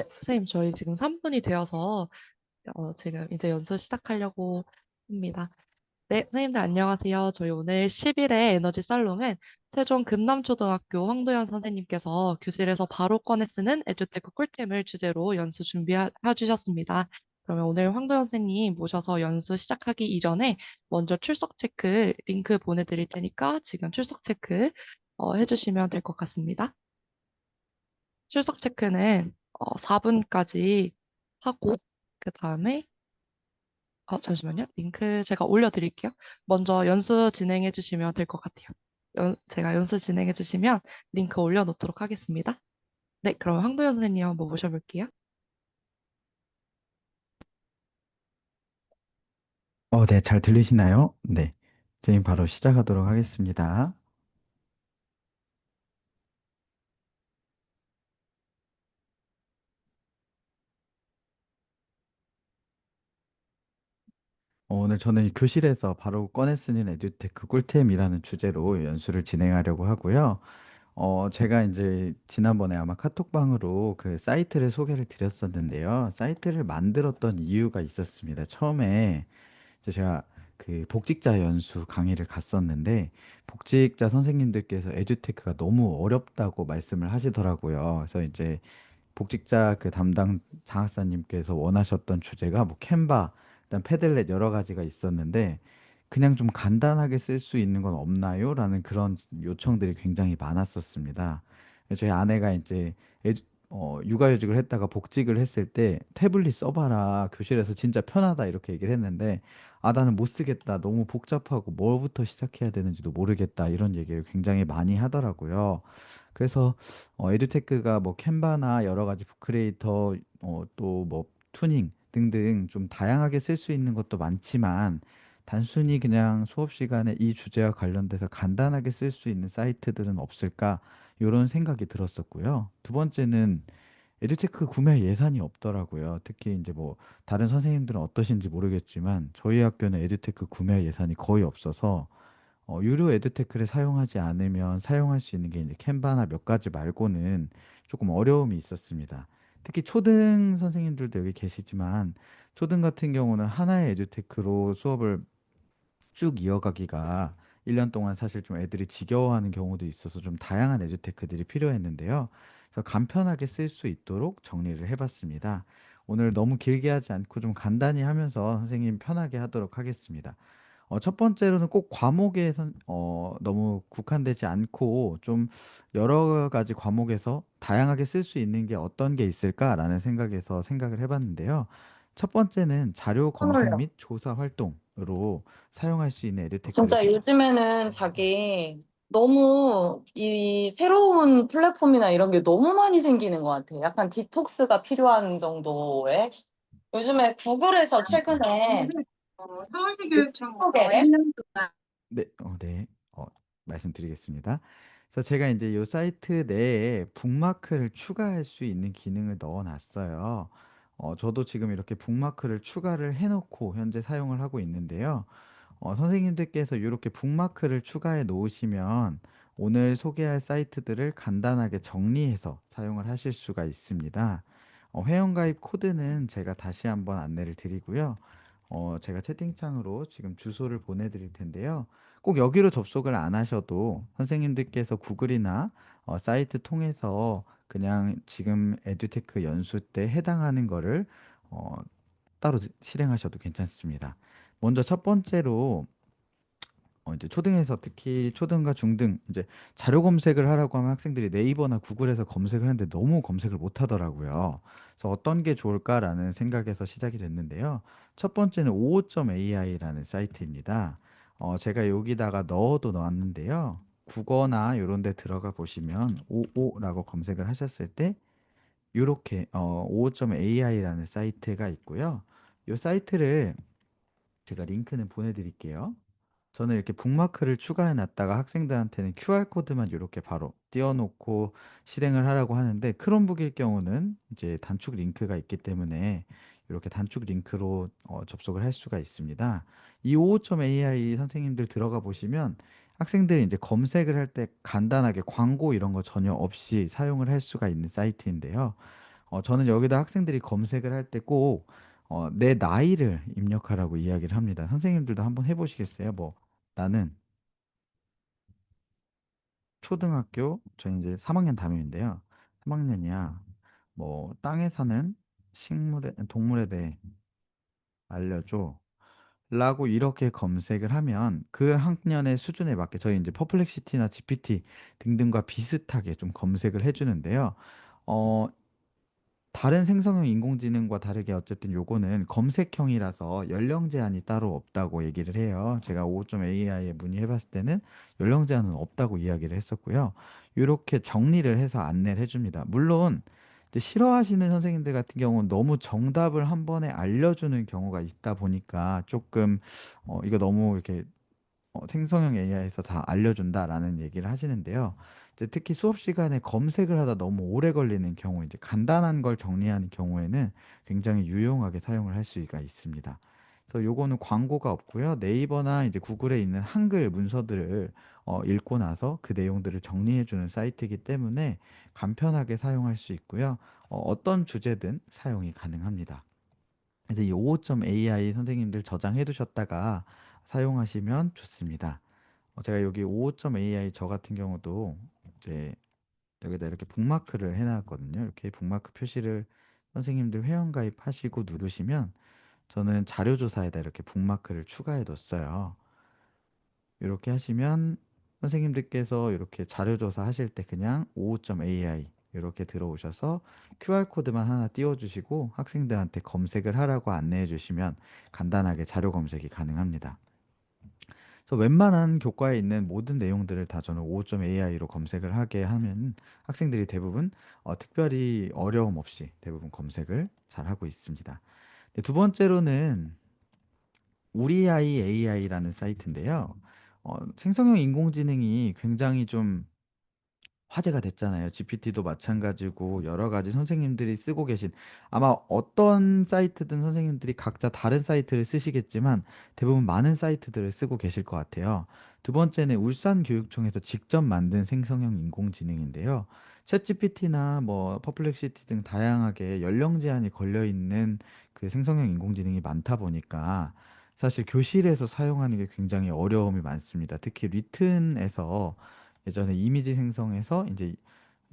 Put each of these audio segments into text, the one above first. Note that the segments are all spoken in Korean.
네, 선생님, 저희 지금 3분이 되어서 지금 이제 연수 시작하려고 합니다. 네, 선생님들 안녕하세요. 저희 오늘 10일의 에너지 살롱은 세종 금남초등학교 황도연 선생님께서 교실에서 바로 꺼내 쓰는 에듀테크 꿀템을 주제로 연수 준비해 주셨습니다. 그러면 오늘 황도연 선생님 모셔서 연수 시작하기 이전에 먼저 출석 체크 링크 보내드릴 테니까 지금 출석 체크 해주시면 될 것 같습니다. 출석 체크는 4분까지 하고 그 다음에 잠시만요. 링크 제가 올려드릴게요. 먼저 연수 진행해 주시면 될 것 같아요. 제가 연수 진행해 주시면 링크 올려놓도록 하겠습니다. 네, 그럼 황도현 선생님 한번 모셔볼게요. 네, 잘 들리시나요? 네. 지금 바로 시작하도록 하겠습니다. 오늘 저는 이 교실에서 바로 꺼내 쓰는 에듀테크 꿀템이라는 주제로 연수를 진행하려고 하고요. 제가 이제 지난번에 아마 카톡방으로 그 사이트를 소개를 드렸었는데요. 사이트를 만들었던 이유가 있었습니다. 처음에 제가 그 복직자 연수 강의를 갔었는데 복직자 선생님들께서 에듀테크가 너무 어렵다고 말씀을 하시더라고요. 그래서 이제 복직자 그 담당 장학사님께서 원하셨던 주제가 뭐 캔바, 일단 패들렛 여러 가지가 있었는데 그냥 좀 간단하게 쓸 수 있는 건 없나요? 라는 그런 요청들이 굉장히 많았었습니다. 그래서 저희 아내가 이제 육아휴직을 했다가 복직을 했을 때 태블릿 써봐라. 교실에서 진짜 편하다. 이렇게 얘기를 했는데 나는 못 쓰겠다. 너무 복잡하고 뭐부터 시작해야 되는지도 모르겠다. 이런 얘기를 굉장히 많이 하더라고요. 그래서 에듀테크가 뭐 캔바나 여러 가지 부크리에이터 또 뭐 투닝 등등 좀 다양하게 쓸 수 있는 것도 많지만 단순히 그냥 수업 시간에 이 주제와 관련돼서 간단하게 쓸 수 있는 사이트들은 없을까? 이런 생각이 들었었고요. 두 번째는 에듀테크 구매 예산이 없더라고요. 특히 이제 뭐 다른 선생님들은 어떠신지 모르겠지만 저희 학교는 에듀테크 구매 예산이 거의 없어서 유료 에듀테크를 사용하지 않으면 사용할 수 있는 게 이제 캔바나 몇 가지 말고는 조금 어려움이 있었습니다. 특히 초등 선생님들도 여기 계시지만 초등 같은 경우는 하나의 에듀테크로 수업을 쭉 이어가기가 1년 동안 사실 좀 애들이 지겨워하는 경우도 있어서 좀 다양한 에듀테크들이 필요했는데요. 그래서 간편하게 쓸 수 있도록 정리를 해봤습니다. 오늘 너무 길게 하지 않고 좀 간단히 하면서 선생님 편하게 하도록 하겠습니다. 첫 번째로는 꼭 과목에 너무 국한되지 않고 좀 여러 가지 과목에서 다양하게 쓸 수 있는 게 어떤 게 있을까라는 생각에서 생각을 해봤는데요. 첫 번째는 자료 검색 헐요. 및 조사 활동으로 사용할 수 있는 에듀테크를 진짜 요즘에는 자기 너무 이 새로운 플랫폼이나 이런 게 너무 많이 생기는 것 같아. 약간 디톡스가 필요한 정도의. 요즘에 구글에서 최근에 서울시교육청에서 톡톡에 1년 동안 네, 말씀드리겠습니다. 그래서 제가 이제 이 사이트 내에 북마크를 추가할 수 있는 기능을 넣어놨어요. 저도 지금 이렇게 북마크를 추가를 해놓고 현재 사용을 하고 있는데요. 선생님들께서 이렇게 북마크를 추가해 놓으시면 오늘 소개할 사이트들을 간단하게 정리해서 사용을 하실 수가 있습니다. 회원가입 코드는 제가 다시 한번 안내를 드리고요. 제가 채팅창으로 지금 주소를 보내드릴 텐데요. 꼭 여기로 접속을 안 하셔도 선생님들께서 구글이나 사이트 통해서 그냥 지금 에듀테크 연수 때 해당하는 거를 어, 따로 실행하셔도 괜찮습니다. 먼저 첫 번째로 이제 초등에서 특히 초등과 중등 이제 자료 검색을 하라고 하면 학생들이 네이버나 구글에서 검색을 하는데 너무 검색을 못 하더라고요. 그래서 어떤 게 좋을까라는 생각에서 시작이 됐는데요. 첫 번째는 55.ai라는 사이트입니다. 제가 여기다가 넣어도 넣었는데요. 국어나 이런 데 들어가 보시면 55라고 검색을 하셨을 때 이렇게 55.ai라는 사이트가 있고요. 이 사이트를 제가 링크는 보내드릴게요. 저는 이렇게 북마크를 추가해 놨다가 학생들한테는 QR코드만 이렇게 바로 띄워놓고 실행을 하라고 하는데 크롬북일 경우는 이제 단축 링크가 있기 때문에 이렇게 단축 링크로 접속을 할 수가 있습니다. 이 55.ai 선생님들 들어가 보시면 학생들이 이제 검색을 할 때 간단하게 광고 이런 거 전혀 없이 사용을 할 수가 있는 사이트인데요. 저는 여기다 학생들이 검색을 할 때 꼭 내 나이를 입력하라고 이야기를 합니다. 선생님들도 한번 해보시겠어요? 뭐 나는 초등학교 저 이제 3학년 담임인데요. 3학년이야. 뭐 땅에 사는 동물에 대해 알려줘. 라고 이렇게 검색을 하면 그 학년의 수준에 맞게 저희 이제 퍼플렉시티나 GPT 등등과 비슷하게 좀 검색을 해주는데요. 어, 다른 생성형 인공지능과 다르게 어쨌든 요거는 검색형이라서 연령 제한이 따로 없다고 얘기를 해요. 제가 55.AI에 문의해봤을 때는 연령 제한은 없다고 이야기를 했었고요. 이렇게 정리를 해서 안내를 해줍니다. 물론 이제 싫어하시는 선생님들 같은 경우는 너무 정답을 한 번에 알려주는 경우가 있다 보니까 조금 이거 너무 이렇게 생성형 AI에서 다 알려준다라는 얘기를 하시는데요. 이제 특히 수업 시간에 검색을 하다 너무 오래 걸리는 경우, 이제 간단한 걸 정리하는 경우에는 굉장히 유용하게 사용을 할 수가 있습니다. 그래서 요거는 광고가 없고요. 네이버나 이제 구글에 있는 한글 문서들을 읽고 나서 그 내용들을 정리해주는 사이트이기 때문에 간편하게 사용할 수 있고요. 어떤 주제든 사용이 가능합니다. 이제 이 55.ai 선생님들 저장해 두셨다가 사용하시면 좋습니다. 제가 여기 55.ai 저 같은 경우도 이제 여기다 이렇게 북마크를 해놨거든요. 이렇게 북마크 표시를 선생님들 회원가입하시고 누르시면 저는 자료조사에다 이렇게 북마크를 추가해 뒀어요. 이렇게 하시면 선생님들께서 이렇게 자료조사 하실 때 그냥 55.ai 이렇게 들어오셔서 QR코드만 하나 띄워주시고 학생들한테 검색을 하라고 안내해 주시면 간단하게 자료 검색이 가능합니다. 그래서 웬만한 교과에 있는 모든 내용들을 다 저는 55.ai로 검색을 하게 하면 학생들이 대부분 특별히 어려움 없이 대부분 검색을 잘 하고 있습니다. 네, 두 번째로는 우리 아이 AI라는 사이트인데요. 생성형 인공지능이 굉장히 좀 화제가 됐잖아요. GPT도 마찬가지고 여러 가지 선생님들이 쓰고 계신 아마 어떤 사이트든 선생님들이 각자 다른 사이트를 쓰시겠지만 대부분 많은 사이트들을 쓰고 계실 것 같아요. 두 번째는 울산교육청에서 직접 만든 생성형 인공지능인데요. 챗GPT나 뭐 퍼플렉시티 등 다양하게 연령 제한이 걸려 있는 그 생성형 인공지능이 많다 보니까 사실 교실에서 사용하는 게 굉장히 어려움이 많습니다. 특히 리튼에서 예전에 이미지 생성해서 이제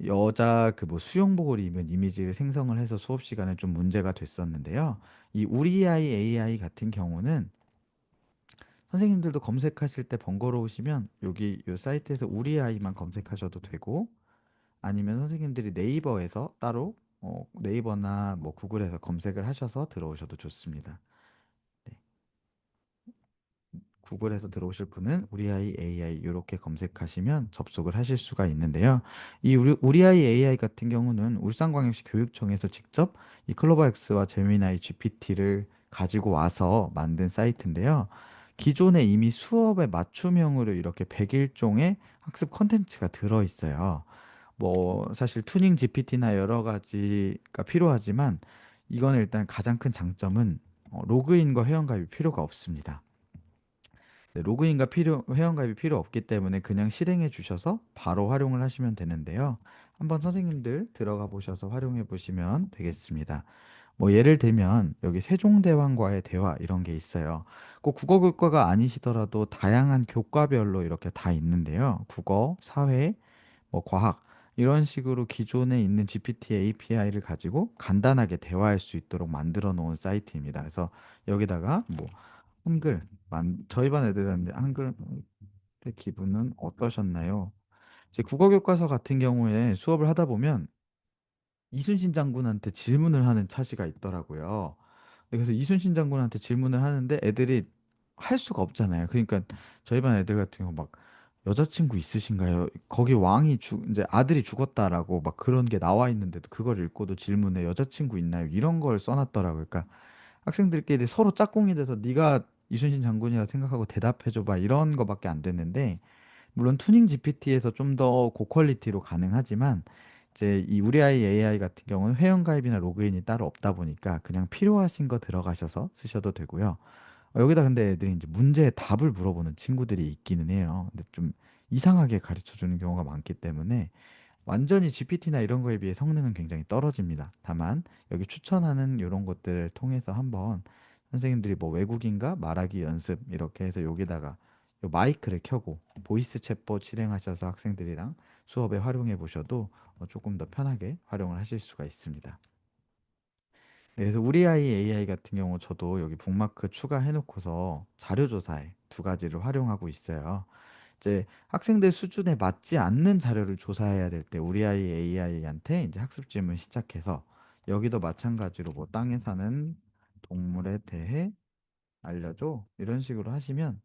여자 그 뭐 수영복을 입은 이미지를 생성을 해서 수업 시간에 좀 문제가 됐었는데요. 이 우리 아이 AI 같은 경우는 선생님들도 검색하실 때 번거로우시면 여기 이 사이트에서 우리 아이만 검색하셔도 되고 아니면 선생님들이 네이버에서 따로 네이버나 뭐 구글에서 검색을 하셔서 들어오셔도 좋습니다. 네. 구글에서 들어오실 분은 우리 아이 AI 이렇게 검색하시면 접속을 하실 수가 있는데요. 이 우리 아이 AI 같은 경우는 울산광역시 교육청에서 직접 이 클로버X와 제미나이 GPT를 가지고 와서 만든 사이트인데요. 기존에 이미 수업에 맞춤형으로 이렇게 101종의 학습 콘텐츠가 들어 있어요. 뭐 사실 투닝 GPT나 여러 가지가 필요하지만 이거는 일단 가장 큰 장점은 로그인과 회원가입이 필요가 없습니다. 네, 회원가입이 필요 없기 때문에 그냥 실행해 주셔서 바로 활용을 하시면 되는데요. 한번 선생님들 들어가 보셔서 활용해 보시면 되겠습니다. 뭐 예를 들면 여기 세종대왕과의 대화 이런 게 있어요. 꼭 국어 교과가 아니시더라도 다양한 교과별로 이렇게 다 있는데요. 국어, 사회, 뭐 과학 이런 식으로 기존에 있는 GPT API를 가지고 간단하게 대화할 수 있도록 만들어 놓은 사이트입니다. 그래서 여기다가 뭐 저희 반 애들한테 한글 기분은 어떠셨나요? 제 국어 교과서 같은 경우에 수업을 하다 보면 이순신 장군한테 질문을 하는 차시가 있더라고요. 네, 그래서 이순신 장군한테 질문을 하는데 애들이 할 수가 없잖아요. 그러니까 저희 반 애들 같은 경우 막 여자친구 있으신가요? 거기 이제 아들이 죽었다라고 막 그런 게 나와 있는데도 그걸 읽고도 질문에 여자친구 있나요? 이런 걸 써놨더라고요. 그러니까 학생들끼리 서로 짝꿍이 돼서 네가 이순신 장군이라 생각하고 대답해줘 봐 이런 거밖에 안 됐는데 물론 투닝 GPT에서 좀 더 고퀄리티로 가능하지만 이제 이 우리 아이 AI 같은 경우는 회원가입이나 로그인이 따로 없다 보니까 그냥 필요하신 거 들어가셔서 쓰셔도 되고요. 여기다 근데 애들이 이제 문제의 답을 물어보는 친구들이 있기는 해요. 근데 좀 이상하게 가르쳐 주는 경우가 많기 때문에 완전히 GPT나 이런 거에 비해 성능은 굉장히 떨어집니다. 다만 여기 추천하는 이런 것들을 통해서 한번 선생님들이 뭐 외국인과 말하기 연습 이렇게 해서 여기다가 요 마이크를 켜고 보이스 챗봇 실행하셔서 학생들이랑 수업에 활용해 보셔도 조금 더 편하게 활용을 하실 수가 있습니다. 네, 그래서 우리 아이 AI 같은 경우 저도 여기 북마크 추가해 놓고서 자료조사에 두 가지를 활용하고 있어요. 이제 학생들 수준에 맞지 않는 자료를 조사해야 될 때 우리 아이 AI한테 이제 학습 질문 시작해서 여기도 마찬가지로 뭐 땅에 사는 동물에 대해 알려줘 이런 식으로 하시면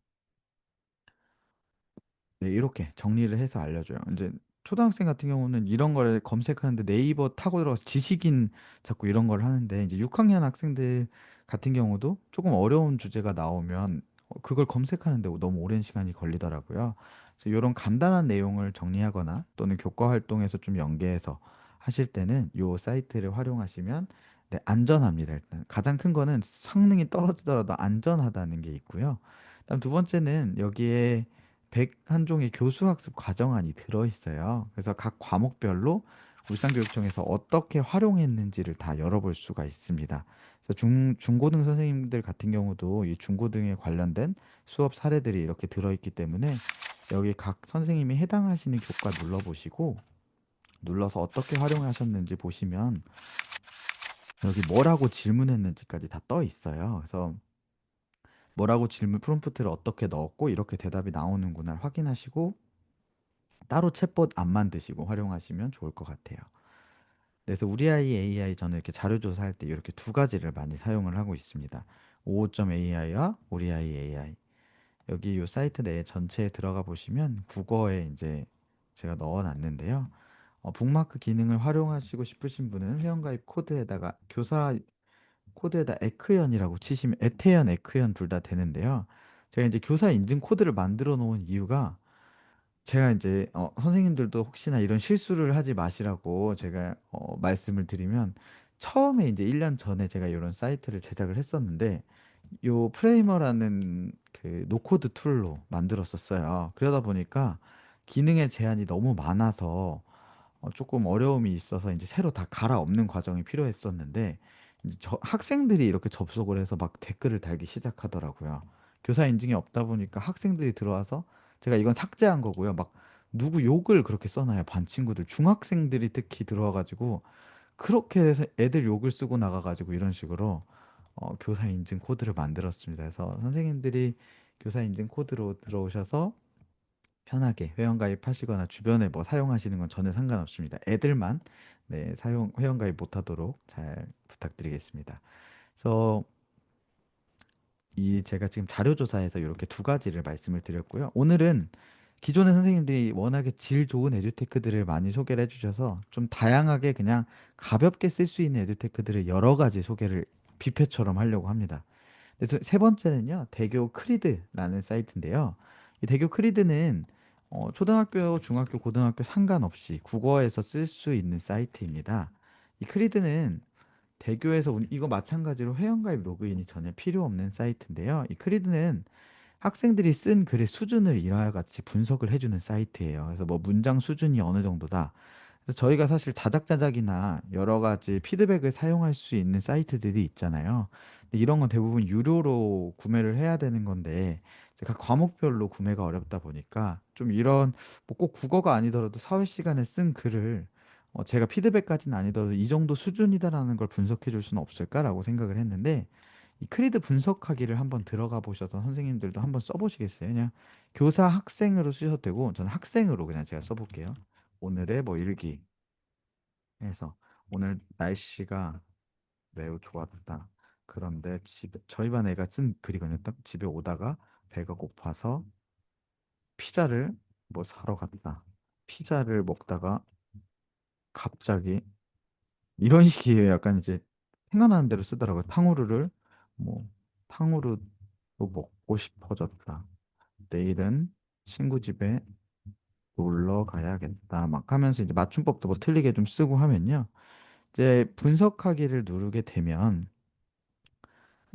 네, 이렇게 정리를 해서 알려줘요. 이제 초등학생 같은 경우는 이런 걸 검색하는데 네이버 타고 들어가서 지식인 자꾸 이런 걸 하는데 이제 6학년 학생들 같은 경우도 조금 어려운 주제가 나오면 그걸 검색하는데 너무 오랜 시간이 걸리더라고요. 그래서 이런 간단한 내용을 정리하거나 또는 교과 활동에서 좀 연계해서 하실 때는 이 사이트를 활용하시면 네, 안전합니다. 일단 가장 큰 거는 성능이 떨어지더라도 안전하다는 게 있고요. 그다음 두 번째는 여기에 101종의 교수학습 과정안이 들어있어요. 그래서 각 과목별로 울산교육청에서 어떻게 활용했는지를 다 열어볼 수가 있습니다. 그래서 중고등 선생님들 같은 경우도 이 중고등에 관련된 수업 사례들이 이렇게 들어있기 때문에 여기 각 선생님이 해당하시는 교과 눌러보시고 눌러서 어떻게 활용하셨는지 보시면 여기 뭐라고 질문했는지까지 다 떠 있어요. 그래서 뭐라고 질문 프롬프트를 어떻게 넣었고 이렇게 대답이 나오는구나 확인하시고 따로 챗봇 안 만드시고 활용하시면 좋을 것 같아요. 그래서 우리 아이 AI 저는 이렇게 자료 조사할 때 이렇게 두 가지를 많이 사용을 하고 있습니다. 55.AI와 우리 아이 AI. 여기 이 사이트 내에 전체에 들어가 보시면 국어에 이제 제가 넣어 놨는데요. 북마크 기능을 활용하시고 싶으신 분은 회원가입 코드에다가 교사 코드에다 에크현이라고 치시면 에테현, 에크현 둘 다 되는데요. 제가 이제 교사 인증 코드를 만들어 놓은 이유가 제가 이제 선생님들도 혹시나 이런 실수를 하지 마시라고 제가 말씀을 드리면 처음에 이제 1년 전에 제가 이런 사이트를 제작을 했었는데 요 프레이머라는 그 노코드 툴로 만들었었어요. 그러다 보니까 기능의 제한이 너무 많아서 조금 어려움이 있어서 이제 새로 다 갈아엎는 과정이 필요했었는데 이제 학생들이 이렇게 접속을 해서 막 댓글을 달기 시작하더라고요. 교사 인증이 없다 보니까 학생들이 들어와서 제가 이건 삭제한 거고요. 막 누구 욕을 그렇게 써놔요. 반 친구들, 중학생들이 특히 들어와가지고 그렇게 해서 애들 욕을 쓰고 나가가지고 이런 식으로 교사 인증 코드를 만들었습니다. 그래서 선생님들이 교사 인증 코드로 들어오셔서 편하게 회원가입하시거나 주변에 뭐 사용하시는 건 전혀 상관없습니다. 애들만 네, 회원가입 못하도록 잘 부탁드리겠습니다. 그래서 이 제가 지금 자료조사에서 이렇게 두 가지를 말씀을 드렸고요. 오늘은 기존의 선생님들이 워낙에 질 좋은 에듀테크들을 많이 소개를 해주셔서 좀 다양하게 그냥 가볍게 쓸 수 있는 에듀테크들을 여러 가지 소개를 뷔페처럼 하려고 합니다. 그래서 세 번째는요, 대교 크리드라는 사이트인데요. 이 대교 크리드는 초등학교, 중학교, 고등학교 상관없이 국어에서 쓸 수 있는 사이트입니다. 이 크리드는 대교에서 이거 마찬가지로 회원가입 로그인이 전혀 필요 없는 사이트인데요. 이 크리드는 학생들이 쓴 글의 수준을 이와 같이 분석을 해주는 사이트예요. 그래서 뭐 문장 수준이 어느 정도다. 그래서 저희가 사실 자작자작이나 여러 가지 피드백을 사용할 수 있는 사이트들이 있잖아요. 근데 이런 건 대부분 유료로 구매를 해야 되는 건데 각 과목별로 구매가 어렵다 보니까 좀 이런 뭐 꼭 국어가 아니더라도 사회 시간에 쓴 글을 제가 피드백까지는 아니더라도 이 정도 수준이다라는 걸 분석해 줄 수는 없을까라고 생각을 했는데 이 크리드 분석하기를 한번 들어가 보셔서 선생님들도 한번 써보시겠어요? 그냥 교사 학생으로 쓰셔도 되고 저는 학생으로 그냥 제가 써볼게요. 오늘의 뭐 일기 해서 오늘 날씨가 매우 좋았다. 그런데 집에 저희 반 애가 쓴 글이거든요. 딱 집에 오다가 배가 고파서 피자를 뭐 사러 갔다. 피자를 먹다가 갑자기 이런 식이에요. 약간 이제 생각나는 대로 쓰더라고요. 탕후루를 뭐 탕후루도 먹고 싶어졌다. 내일은 친구 집에 놀러 가야겠다. 막 하면서 이제 맞춤법도 뭐 틀리게 좀 쓰고 하면요. 이제 분석하기를 누르게 되면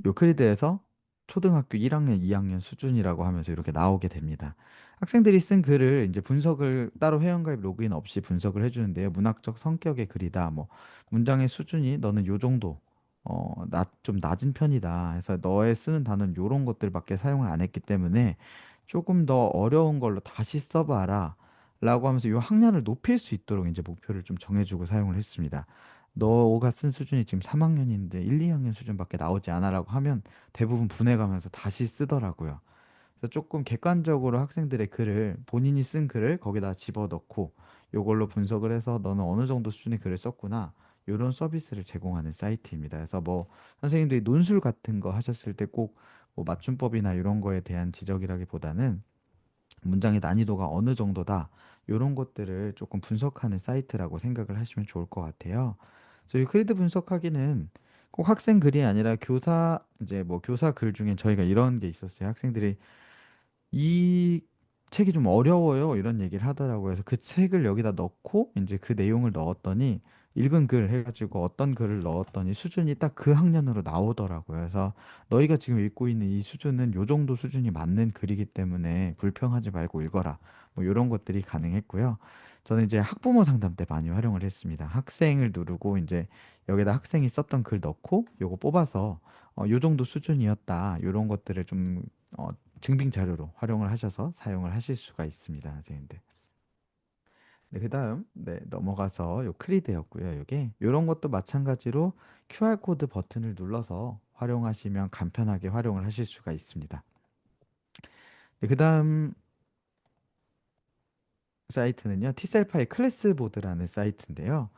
요클리드에서 초등학교 1학년, 2학년 수준이라고 하면서 이렇게 나오게 됩니다. 학생들이 쓴 글을 이제 분석을 따로 회원가입 로그인 없이 분석을 해주는데요. 문학적 성격의 글이다. 뭐 문장의 수준이 너는 요 정도 좀 낮은 편이다. 해서 너의 쓰는 단어는 요런 것들밖에 사용을 안 했기 때문에 조금 더 어려운 걸로 다시 써봐라. 라고 하면서 요 학년을 높일 수 있도록 이제 목표를 좀 정해주고 사용을 했습니다. 너가 쓴 수준이 지금 3학년인데 1, 2학년 수준밖에 나오지 않아라고 하면 대부분 분해가면서 다시 쓰더라고요. 그래서 조금 객관적으로 학생들의 글을 본인이 쓴 글을 거기다 집어넣고 요걸로 분석을 해서 너는 어느 정도 수준의 글을 썼구나. 요런 서비스를 제공하는 사이트입니다. 그래서 뭐 선생님들이 논술 같은 거 하셨을 때 꼭 뭐 맞춤법이나 이런 거에 대한 지적이라기보다는 문장의 난이도가 어느 정도다. 요런 것들을 조금 분석하는 사이트라고 생각을 하시면 좋을 것 같아요. 저희 크리드 분석하기는 꼭 학생 글이 아니라 교사 이제 뭐 교사 글 중에 저희가 이런 게 있었어요. 학생들이 이 책이 좀 어려워요. 이런 얘기를 하더라고요. 그래서 그 책을 여기다 넣고 이제 그 내용을 넣었더니 읽은 글 해가지고 어떤 글을 넣었더니 수준이 딱 그 학년으로 나오더라고요. 그래서 너희가 지금 읽고 있는 이 수준은 요 정도 수준이 맞는 글이기 때문에 불평하지 말고 읽어라. 뭐 이런 것들이 가능했고요. 저는 이제 학부모 상담 때 많이 활용을 했습니다. 학생을 누르고 이제 여기다 학생이 썼던 글 넣고 요거 뽑아서 요 정도 수준이었다. 요런 것들을 좀 증빙 자료로 활용을 하셔서 사용을 하실 수가 있습니다, 선생님들. 네, 그다음 넘어가서 요 크리드였고요. 요게 요런 것도 마찬가지로 QR코드 버튼을 눌러서 활용하시면 간편하게 활용을 하실 수가 있습니다. 네, 그다음 사이트는요. 티셀파의 클래스보드라는 사이트인데요.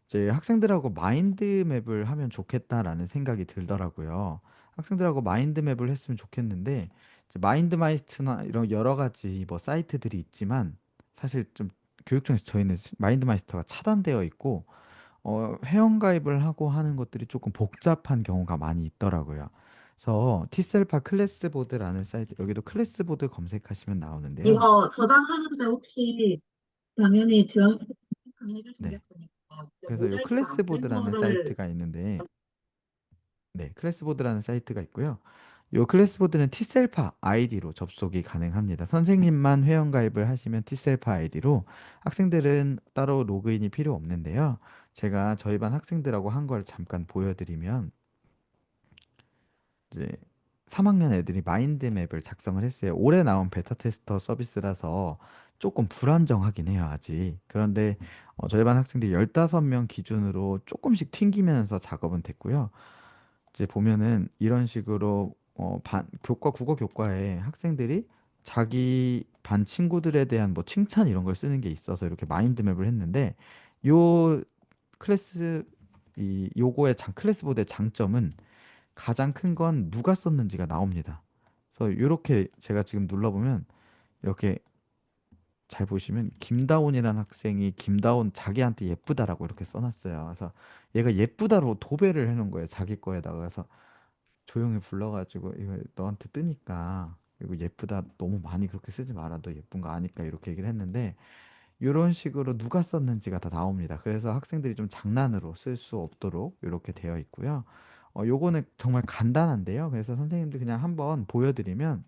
이제 학생들하고 마인드맵을 하면 좋겠다라는 생각이 들더라고요. 학생들하고 마인드맵을 했으면 좋겠는데 이제 마인드마이스트나 이런 여러 가지 뭐 사이트들이 있지만 사실 좀 교육청에서 저희는 마인드마이스터가 차단되어 있고 회원가입을 하고 하는 것들이 조금 복잡한 경우가 많이 있더라고요. 그래서 티셀파 클래스보드라는 사이트 여기도 클래스보드 검색하시면 나오는데요. 이거 저장하는데 혹시 당연히 지원 네. 해주시겠습니까? 그래서 요 모자이크 안 된 클래스보드라는 거를 사이트가 있는데 네, 클래스보드라는 사이트가 있고요. 요 클래스보드는 티셀파 아이디로 접속이 가능합니다. 선생님만 회원가입을 하시면 티셀파 아이디로 학생들은 따로 로그인이 필요 없는데요. 제가 저희 반 학생들하고 한 걸 잠깐 보여드리면 이제 3학년 애들이 마인드맵을 작성을 했어요. 올해 나온 베타 테스터 서비스라서 조금 불안정하긴 해요, 아직. 그런데 저희 반 학생들이 15명 기준으로 조금씩 튕기면서 작업은 됐고요. 이제 보면은 이런 식으로 교과 국어 교과에 학생들이 자기 반 친구들에 대한 뭐 칭찬 이런 걸 쓰는 게 있어서 이렇게 마인드맵을 했는데 요 요거의 클래스보드의 장점은 가장 큰 건 누가 썼는지가 나옵니다. 그래서 이렇게 제가 지금 눌러보면 이렇게 잘 보시면 김다운이라는 학생이 김다운 자기한테 예쁘다라고 이렇게 써놨어요. 그래서 얘가 예쁘다로 도배를 해놓은 거예요. 자기 거에다가. 그래서 조용히 불러가지고 이거 너한테 뜨니까 이거 예쁘다 너무 많이 그렇게 쓰지 마라. 너 예쁜 거 아니까 이렇게 얘기를 했는데 이런 식으로 누가 썼는지가 다 나옵니다. 그래서 학생들이 좀 장난으로 쓸 수 없도록 이렇게 되어 있고요. 요거는 정말 간단한데요. 그래서 선생님들 그냥 한번 보여드리면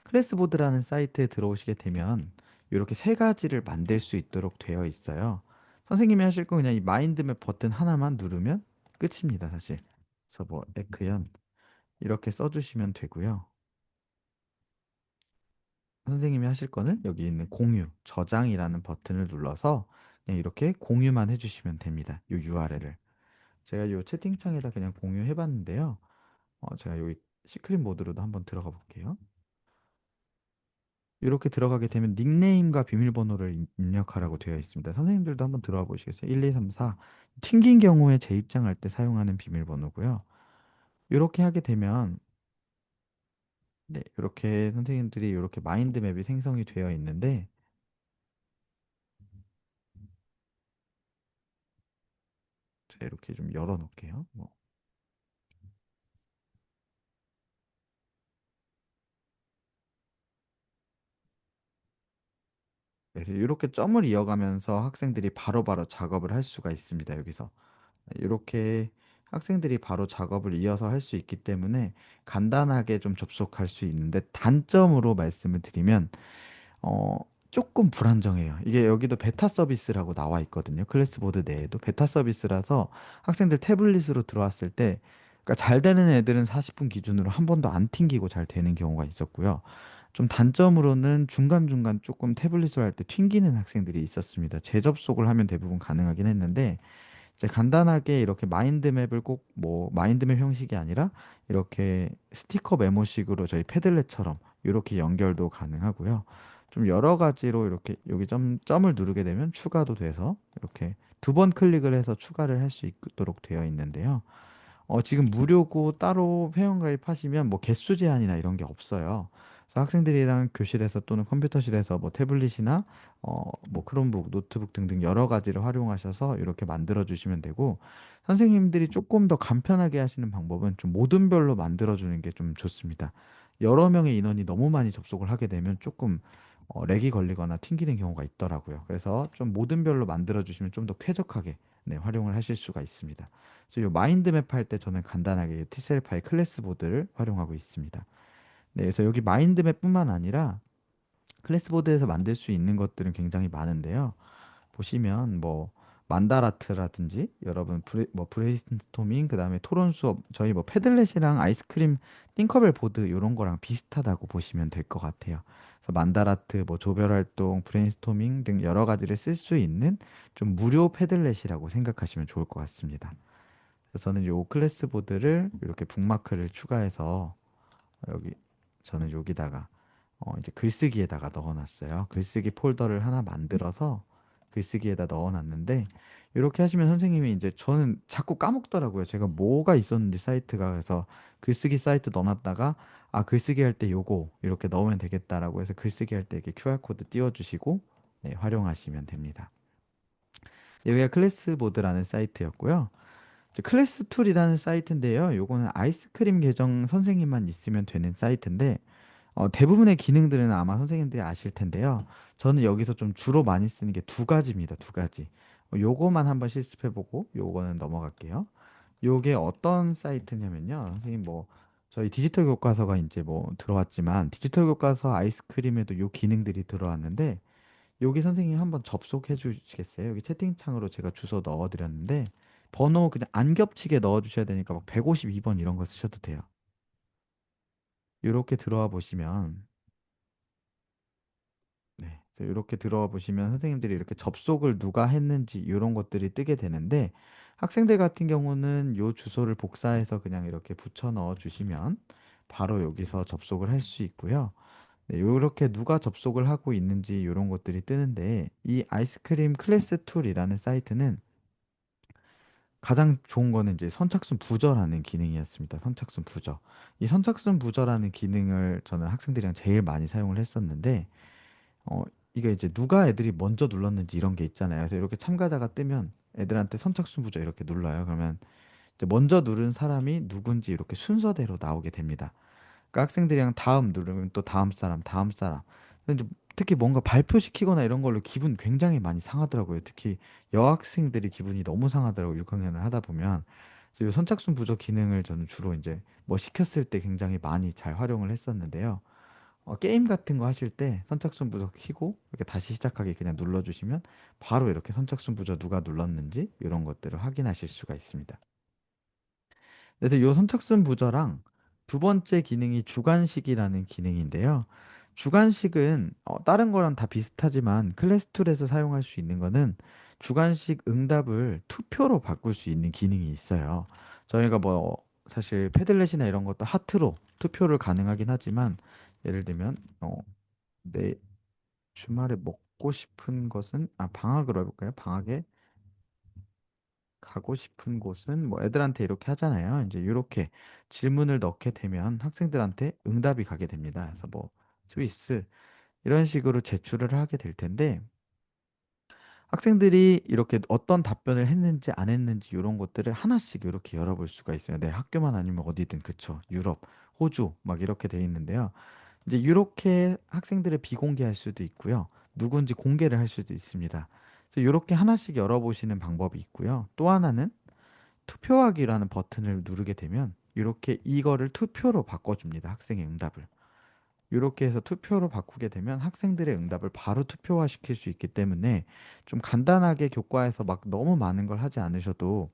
클래스보드라는 사이트에 들어오시게 되면 이렇게 세 가지를 만들 수 있도록 되어 있어요. 선생님이 하실 건 그냥 이 마인드맵 버튼 하나만 누르면 끝입니다, 사실. 그래서 뭐 에크연 이렇게 써주시면 되고요. 선생님이 하실 거는 여기 있는 공유, 저장이라는 버튼을 눌러서 그냥 이렇게 공유만 해주시면 됩니다. 이 URL을. 제가 이 채팅창에다 그냥 공유해 봤는데요. 제가 여기 시크릿 모드로도 한번 들어가 볼게요. 이렇게 들어가게 되면 닉네임과 비밀번호를 입력하라고 되어 있습니다. 선생님들도 한번 들어가 보시겠어요? 1, 2, 3, 4. 튕긴 경우에 재입장할 때 사용하는 비밀번호고요. 이렇게 하게 되면 네, 이렇게 선생님들이 이렇게 마인드맵이 생성이 되어 있는데 제가 이렇게 좀 열어 놓을게요. 뭐. 그래서 이렇게 점을 이어가면서 학생들이 바로바로 작업을 할 수가 있습니다. 여기서 이렇게 학생들이 바로 작업을 이어서 할 수 있기 때문에 간단하게 좀 접속할 수 있는데, 단점으로 말씀을 드리면 어, 조금 불안정해요. 이게 여기도 베타 서비스라고 나와 있거든요. 클래스보드 내에도 베타 서비스라서 학생들 태블릿으로 들어왔을 때, 그러니까 잘 되는 애들은 40분 기준으로 한 번도 안 튕기고 잘 되는 경우가 있었고요. 좀 단점으로는 중간중간 조금 태블릿을 할 때 튕기는 학생들이 있었습니다. 재접속을 하면 대부분 가능하긴 했는데, 이제 간단하게 이렇게 마인드맵을 꼭 뭐 마인드맵 형식이 아니라 이렇게 스티커 메모식으로 저희 패들렛처럼 이렇게 연결도 가능하고요. 좀 여러 가지로 이렇게 여기 점을 누르게 되면 추가도 돼서 이렇게 두 번 클릭을 해서 추가를 할 수 있도록 되어 있는데요. 지금 무료고 따로 회원 가입하시면 뭐 개수 제한이나 이런 게 없어요. 그래서 학생들이랑 교실에서 또는 컴퓨터실에서 뭐 태블릿이나 뭐 크롬북, 노트북 등등 여러 가지를 활용하셔서 이렇게 만들어 주시면 되고, 선생님들이 조금 더 간편하게 하시는 방법은 좀 모둠별로 만들어 주는 게 좀 좋습니다. 여러 명의 인원이 너무 많이 접속을 하게 되면 조금 렉이 걸리거나 튕기는 경우가 있더라고요. 그래서 좀 모둠별로 만들어 주시면 좀 더 쾌적하게 네, 활용을 하실 수가 있습니다. 그래서 이 마인드맵 할 때 저는 간단하게 티셀파이 클래스 보드를 활용하고 있습니다. 네, 그래서 여기 마인드맵뿐만 아니라 클래스보드에서 만들 수 있는 것들은 굉장히 많은데요. 보시면 뭐 만다라트라든지 여러분 뭐 브레인스토밍, 그다음에 토론 수업, 저희 뭐 패들렛이랑 아이스크림 띵커벨 보드 이런 거랑 비슷하다고 보시면 될 것 같아요. 그래서 만다라트, 뭐 조별 활동, 브레인스토밍 등 여러 가지를 쓸 수 있는 좀 무료 패들렛이라고 생각하시면 좋을 것 같습니다. 그래서 저는 요 클래스 보드를 이렇게 북마크를 추가해서 여기 저는 여기다가 이제 글쓰기에다가 넣어놨어요. 글쓰기 폴더를 하나 만들어서 글쓰기에다 넣어놨는데, 이렇게 하시면 선생님이 이제, 저는 자꾸 까먹더라고요. 제가 뭐가 있었는지 사이트가. 그래서 글쓰기 사이트 넣어놨다가 아, 글쓰기 할 때 요거 이렇게 넣으면 되겠다라고 해서 글쓰기 할 때 이렇게 QR코드 띄워주시고 네, 활용하시면 됩니다. 여기가 클래스보드라는 사이트였고요. 이제 클래스 툴이라는 사이트인데요. 요거는 아이스크림 계정 선생님만 있으면 되는 사이트인데, 대부분의 기능들은 아마 선생님들이 아실 텐데요. 저는 여기서 좀 주로 많이 쓰는 게 두 가지입니다. 두 가지. 요거만 한번 실습해보고 요거는 넘어갈게요. 요게 어떤 사이트냐면요. 선생님 뭐 저희 디지털 교과서가 이제 뭐 들어왔지만, 디지털 교과서 아이스크림에도 요 기능들이 들어왔는데, 여기 선생님 한번 접속해 주시겠어요? 여기 채팅창으로 제가 주소 넣어드렸는데, 번호 그냥 안 겹치게 넣어주셔야 되니까 막 152번 이런 거 쓰셔도 돼요. 이렇게 들어와 보시면, 네, 이렇게 들어와 보시면 선생님들이 이렇게 접속을 누가 했는지 이런 것들이 뜨게 되는데, 학생들 같은 경우는 요 주소를 복사해서 그냥 이렇게 붙여 넣어 주시면 바로 여기서 접속을 할 수 있고요. 네, 이렇게 누가 접속을 하고 있는지 이런 것들이 뜨는데, 이 아이스크림 클래스 툴이라는 사이트는 가장 좋은 거는 이제 선착순 부저라는 기능이었습니다. 선착순 부저. 이 선착순 부저라는 기능을 저는 학생들이랑 제일 많이 사용을 했었는데, 어, 이게 이제 누가 애들이 먼저 눌렀는지 이런 게 있잖아요. 그래서 이렇게 참가자가 뜨면 애들한테 선착순 부저 이렇게 눌러요. 그러면 이제 먼저 누른 사람이 누군지 이렇게 순서대로 나오게 됩니다. 그러니까 학생들이랑 다음 누르면 또 다음 사람, 다음 사람. 근데 이제 특히 뭔가 발표시키거나 이런 걸로 기분 굉장히 많이 상하더라고요. 특히 여학생들이 기분이 너무 상하더라고요. 6학년을 하다 보면. 그래서 이 선착순 부저 기능을 저는 주로 이제 뭐 시켰을 때 굉장히 많이 잘 활용을 했었는데요. 게임 같은 거 하실 때 선착순 부저 켜고 이렇게 다시 시작하기 그냥 눌러주시면 바로 이렇게 선착순 부저 누가 눌렀는지 이런 것들을 확인하실 수가 있습니다. 그래서 이 선착순 부저랑 두 번째 기능이 주관식이라는 기능인데요. 주관식은 다른 거랑 다 비슷하지만 클래스 툴에서 사용할 수 있는 거는 주관식 응답을 투표로 바꿀 수 있는 기능이 있어요. 저희가 뭐 사실 패들렛이나 이런 것도 하트로 투표를 가능하긴 하지만, 예를 들면 내 주말에 먹고 싶은 것은, 방학으로 해볼까요? 방학에 가고 싶은 곳은 뭐 애들한테 이렇게 하잖아요. 이제 이렇게 질문을 넣게 되면 학생들한테 응답이 가게 됩니다. 그래서 뭐 스위스 이런 식으로 제출을 하게 될 텐데, 학생들이 이렇게 어떤 답변을 했는지 안 했는지 이런 것들을 하나씩 이렇게 열어볼 수가 있어요. 네, 학교만 아니면 어디든 그쵸. 유럽, 호주 막 이렇게 돼 있는데요. 이제 이렇게 학생들을 비공개할 수도 있고요. 누군지 공개를 할 수도 있습니다. 그래서 이렇게 하나씩 열어보시는 방법이 있고요. 또 하나는 투표하기라는 버튼을 누르게 되면 이렇게 이거를 투표로 바꿔줍니다. 학생의 응답을. 이렇게 해서 투표로 바꾸게 되면 학생들의 응답을 바로 투표화시킬 수 있기 때문에 좀 간단하게 교과에서 막 너무 많은 걸 하지 않으셔도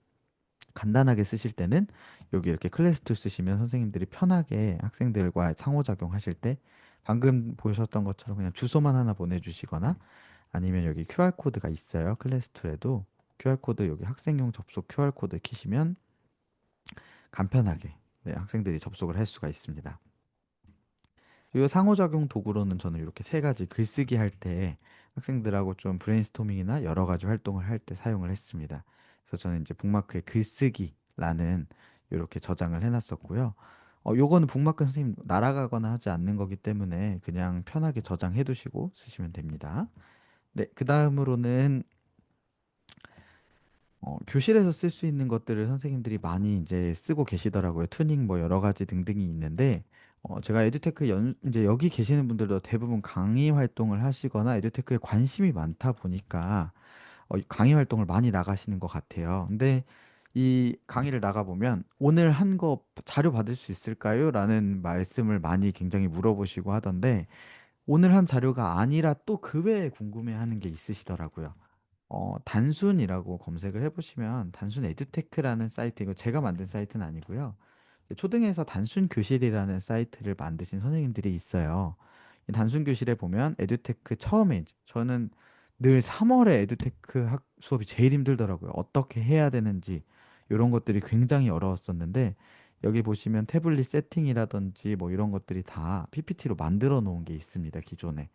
간단하게 쓰실 때는 여기 이렇게 클래스 툴 쓰시면 선생님들이 편하게 학생들과 상호작용하실 때 방금 보셨던 것처럼 그냥 주소만 하나 보내주시거나 아니면 여기 QR코드가 있어요. 클래스 툴에도 QR코드 여기 학생용 접속 QR코드 키시면 간편하게 네, 학생들이 접속을 할 수가 있습니다. 이 상호작용 도구로는 저는 이렇게 세 가지 글쓰기 할 때 학생들하고 좀 브레인스토밍이나 여러 가지 활동을 할 때 사용을 했습니다. 그래서 저는 이제 북마크에 글쓰기라는 이렇게 저장을 해놨었고요. 요거는 북마크 선생님 날아가거나 하지 않는 거기 때문에 그냥 편하게 저장해 두시고 쓰시면 됩니다. 네, 그 다음으로는 교실에서 쓸 수 있는 것들을 선생님들이 많이 이제 쓰고 계시더라고요. 투닝 뭐 여러 가지 등등이 있는데, 제가 에듀테크 이제 여기 계시는 분들도 대부분 강의 활동을 하시거나 에듀테크에 관심이 많다 보니까 강의 활동을 많이 나가시는 것 같아요. 근데 이 강의를 나가보면 오늘 한 거 자료 받을 수 있을까요? 라는 말씀을 많이 굉장히 물어보시고 하던데, 오늘 한 자료가 아니라 또 그 외에 궁금해하는 게 있으시더라고요. 단순이라고 검색을 해보시면 단순 에듀테크라는 사이트, 이거 제가 만든 사이트는 아니고요. 초등에서 단순 교실이라는 사이트를 만드신 선생님들이 있어요. 이 단순 교실에 보면 에듀테크 처음에 저는 늘 3월에 에듀테크 수업이 제일 힘들더라고요. 어떻게 해야 되는지 이런 것들이 굉장히 어려웠었는데 여기 보시면 태블릿 세팅이라든지 뭐 이런 것들이 다 PPT로 만들어 놓은 게 있습니다. 기존에.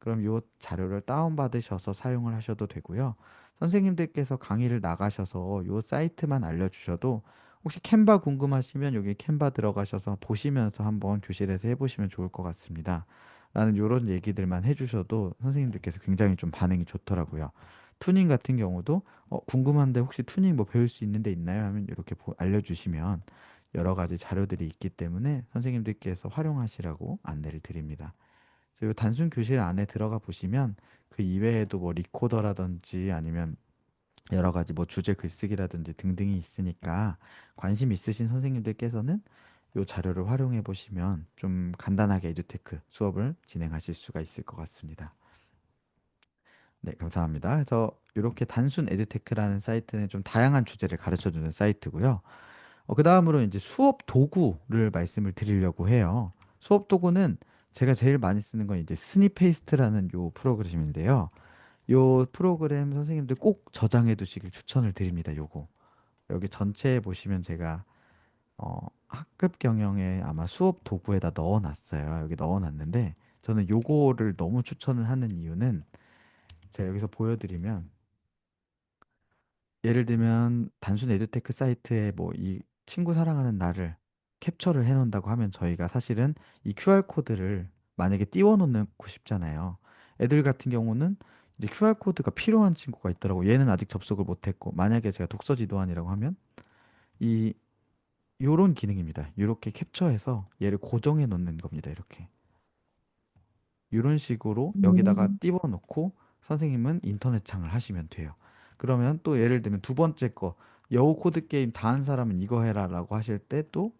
그럼 이 자료를 다운받으셔서 사용을 하셔도 되고요. 선생님들께서 강의를 나가셔서 이 사이트만 알려주셔도 혹시 캔바 궁금하시면 여기 캔바 들어가셔서 보시면서 한번 교실에서 해보시면 좋을 것 같습니다. 라는 이런 얘기들만 해주셔도 선생님들께서 굉장히 좀 반응이 좋더라고요. 투닝 같은 경우도 궁금한데 혹시 투닝 뭐 배울 수 있는 데 있나요? 하면 이렇게 알려주시면 여러 가지 자료들이 있기 때문에 선생님들께서 활용하시라고 안내를 드립니다. 그래서 이 단순 교실 안에 들어가 보시면 그 이외에도 뭐 리코더라든지 아니면 여러 가지 뭐 주제 글쓰기라든지 등등이 있으니까 관심 있으신 선생님들께서는 이 자료를 활용해 보시면 좀 간단하게 에듀테크 수업을 진행하실 수가 있을 것 같습니다. 네, 감사합니다. 그래서 이렇게 단순 에듀테크라는 사이트는 좀 다양한 주제를 가르쳐 주는 사이트고요. 그 다음으로 이제 수업 도구를 말씀을 드리려고 해요. 수업 도구는 제가 제일 많이 쓰는 건 이제 스니페이스트라는 요 프로그램인데요. 요 프로그램 선생님들 꼭 저장해 두시길 추천을 드립니다. 요거. 여기 전체에 보시면 제가 학급 경영에 아마 수업 도구에다 넣어 놨어요. 여기 넣어 놨는데 저는 요거를 너무 추천을 하는 이유는 제가 여기서 보여드리면 예를 들면 단순 에듀테크 사이트에 뭐 이 친구 사랑하는 나를 캡처를 해 놓는다고 하면 저희가 사실은 이 QR 코드를 만약에 띄워 놓고 싶잖아요. 애들 같은 경우는 이제 QR 코드가 필요한 친구가 있더라고. 얘는 아직 접속을 못 했고 만약에 제가 독서 지도안이라고 하면 이 요런 기능입니다. 요렇게 캡처해서 얘를 고정해 놓는 겁니다. 이렇게. 이런 식으로 여기다가 띄워 놓고 선생님은 인터넷 창을 하시면 돼요. 그러면 또 예를 들면 두 번째 거 여우 코드 게임 다 한 사람은 이거 해라라고 하실 때 또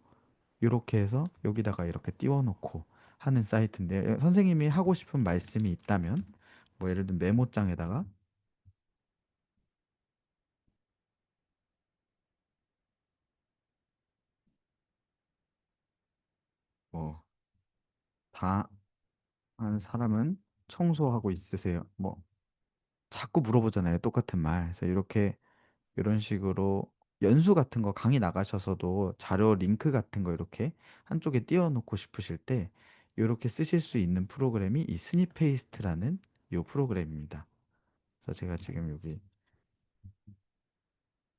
이렇게 해서 여기다가 이렇게 띄워 놓고 하는 사이트인데 선생님이 하고 싶은 말씀이 있다면 뭐 예를 들면 메모장에다가 뭐 다 한 사람은 청소하고 있으세요. 뭐 자꾸 물어보잖아요. 똑같은 말. 그래서 이렇게 이런 식으로 연수 같은 거 강의 나가셔서도 자료 링크 같은 거 이렇게 한쪽에 띄워놓고 싶으실 때 이렇게 쓰실 수 있는 프로그램이 이 스니페이스트라는 이 프로그램입니다. 그래서 제가 지금 여기